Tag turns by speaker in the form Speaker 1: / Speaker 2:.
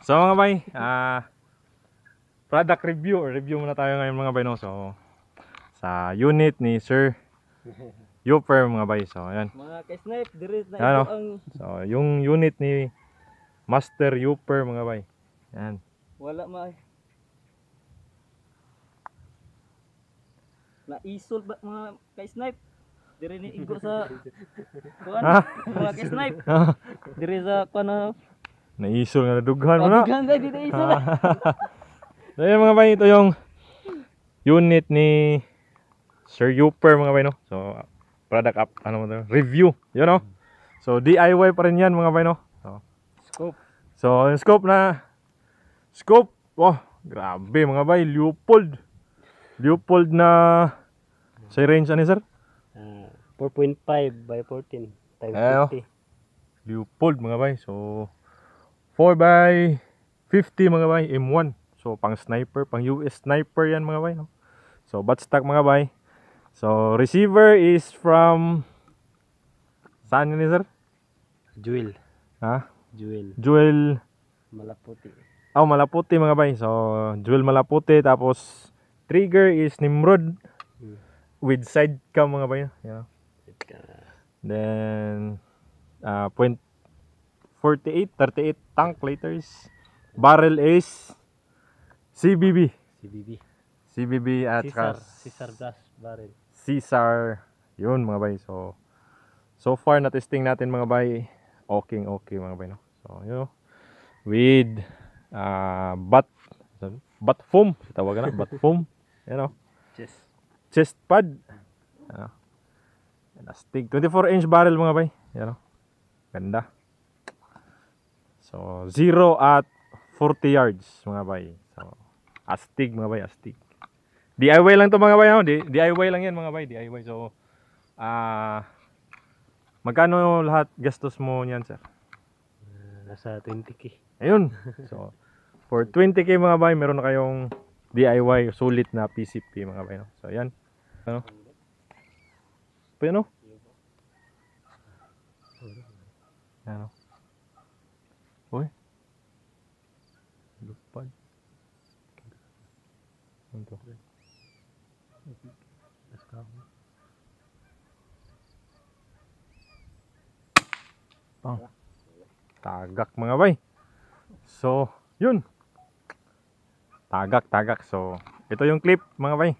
Speaker 1: So mga bay, product review muna tayo ngayon mga bay, no? So sa unit ni Sir Yuper mga bay. So ayan.
Speaker 2: Mga ka-snipe, dirit na
Speaker 1: Ayan,
Speaker 2: ito
Speaker 1: no?
Speaker 2: ang
Speaker 1: So yung unit ni Master Yuper mga bay. Ayan.
Speaker 2: wala naisol ba mga ka-snipe? Diri ni igo sa kuan, mga ka-snipe. Diri sa kuan
Speaker 1: Naisol nga nadughan mo na.
Speaker 2: paggang di na isol.
Speaker 1: So ayan mga bay, ito yung unit ni Sir Yuper mga bay, no? So product up, ano mo to? Review, you know? So DIY pa rin yan mga bay, no?
Speaker 2: Scope.
Speaker 1: So yung scope, oh, grabe mga bay, Leopold na sa range ano sir?
Speaker 2: 4.5 by 14 times
Speaker 1: Ayan,
Speaker 2: 50.
Speaker 1: Leopold mga bay. So 4 by 50 mga bay, M1. So pang sniper, pang US sniper yan mga bay, no? So buttstock mga bay. So receiver is from saan yun sir?
Speaker 2: Jewel.
Speaker 1: Ha?
Speaker 2: Jewel Malaputi.
Speaker 1: Oh, Malaputi mga bay. So Jewel Malaputi, tapos trigger is Nimrod with side cam mga bay, you know? Then .48 tank liters. Barrel is CBB at
Speaker 2: Caesar gas barrel.
Speaker 1: Caesar. Yun mga bay. So far na testing natin mga bay, okay mga bay, no? So you know, with butt foam, tawagan na butt foam, you know, chest pad, astig 24-inch barrel mga bay, you know, ganda. So 0 at 40 yards mga bay. So astig mga bay, astig. DIY lang to mga bay, no? DIY lang yan mga bay, DIY. So magkano lahat gastos mo niyan sir?
Speaker 2: Nasa 20k.
Speaker 1: Ayun. So for 20k mga bay, meron na kayong DIY sulit na PCP mga bay, no? So ayan. Ano? Ano? Ano? Uy. Lupad. Ano to? Pang. Tagak mga bay. So, yun. Tagak. So, ito yung clip mga bay.